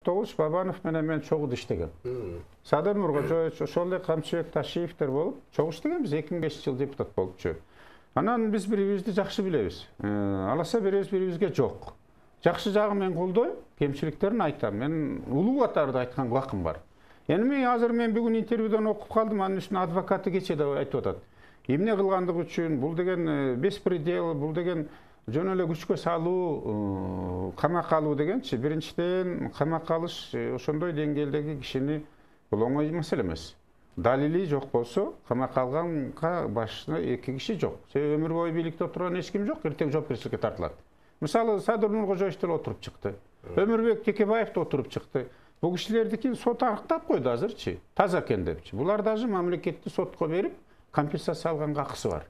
Токтогуч Бабанов менен мен чогуу иштегем. Садыр Нуркожоевич, ошол эле Камчыбек Ташиевдер болуп чогуу иштегенбиз, 2005 жыл депутат болупчу. Анан биз бири-бирибизди жакшы билебиз. Аласа беребиз бири-бирибизге жок. Жакшы жагын мен колдойм, кемчиликтерин айтам. Мен улуу катарда айткан убакым бар. Эми азыр мен бүгүн интервьюдан окуп калдым, анын үстүнө адвокаты кече да айтып атат. Эмне кылгандыгы үчүн, бул деген беспредел, бул деген жөн эле күчкө салуу, камакка алуу дегенчи. Биринчиден камакка алыш ошондой деңгээлдеги кишини бул оңой маселе эмес. Далили жок болсо, камакка алганга башына эки киши жок. Себеби өмүр бою бийликте отурган эч ким жок, эртең жоопкерчиликке тартылат. Мисалы, Садыр Нуркожоевич отуруп чыкты. Өмүрбек Текебаев да отуруп чыкты. Бул кишилердикин сот арыктап койду азырчы. Таза экен депчи. Булар даже мамлекетти сотко берип, компенсация алганга акысы бар.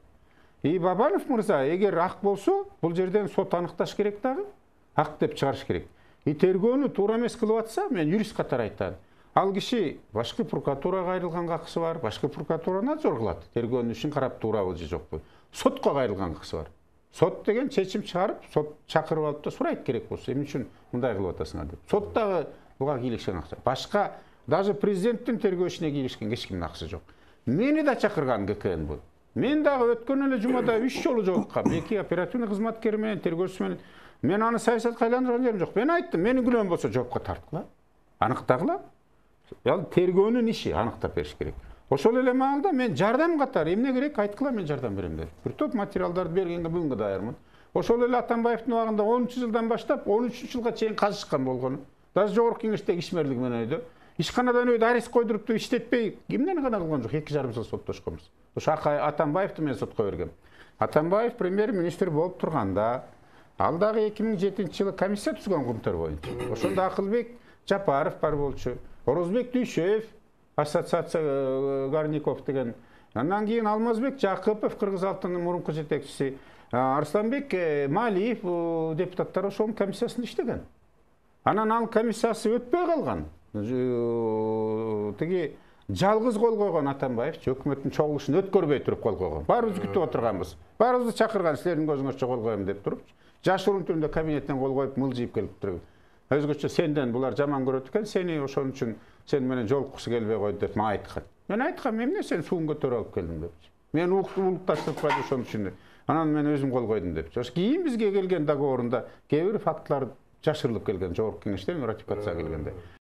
Бабанов мырза, эгер ак болсо, бул жерден сот аныкташ керек дагы, ак деп чыгарыш керек. Тергөөнү туура эмес кылып атса, мен юрист катары айтам. Ал киши башкы прокуратурага кайрылганга акысы бар, башкы прокуратура надзор кылат. Тергөөнүн ишин карап туурабы же жокпу. Сотко кайрылганга акысы бар. Сот деген чечим чыгарып, сот чакырып алып да сурайт керек болсо, эмне үчүн мындай кылып атасыңар деп. Сот дагы буга кийлишкен акча. Башка даже президенттин тергөөчүнө кийлишкен эч кимдин акысы жок. Мени да чакырган ГКН бул. Мен дагы өткөн эле жумада 3 жолу жолуккам. Эки оперативный кызматкер менен, тергөөчү менен. Мен аны саясатка айландырган жерим жок. Мен айттым, менин күнөөм болсо жоопко тарткыла. Аныктагыла. Ал тергөөнүн иши аныктап бериш керек. Ошол эле маалда мен жардам катары эмне керек айткыла, мен жардам берем деп. Бир топ материалдарды бергенге бүгүнгө даярмын. Ошол эле Атамбаевдин убагында 10-жылдан баштап 13-жылга чейин казышкан болгону. Даже жогорку кеңештеги ишмерлиги менен өйдө. Ишканадан өйдө арест койдурупту, иштетпей, кимден гана кылган жок, 2,5 жыл соттошконбуз. Ошо Атамбаевди мен сотко бергем. Атамбаев премьер-министр болуп турганда, ал дагы 2007-жылы комиссия түзгөн курумтар боюнча. Ошондо Акылбек Жапаров бар болчу, Орозбек Дүйшөев, ассоциация Гарников деген. Андан кийин Алмазбек Жакыпов, Кыргыз Алтынын мурунку жетекчиси, Арсланбек Малиев депутаттар ошонун комиссиясында иштеген. Анан ал комиссиясы өтпөй калган. Тиги жалгыз кол койгон Атамбаев өкмөттүн чогулушун өткөрбөй туруп кол койгон. Баарыбыз күтүп отурганбыз. Баарыбызды чакырган, силердин көзүңөрчө кол коем деп туруп, жашыруун түрүндө кабинеттен кол коюп мылжыйып келип туруп. Өзгөчө сенден булар жаман көрөт экен, сени ошон үчүн сен менен жолуккусу келбей койду деп мага айткан. Мен айткам, эмне сен суун көтөрүп алып келдиң депчи. Мен улукташтырпайды ошон үчүн. Анан мен өзүм кол койдум депчи. Ошо кийин бизге келген договорунда кээ бир фактылар жашырылып келген, жогорку кеңештен ратификацияга келгенде.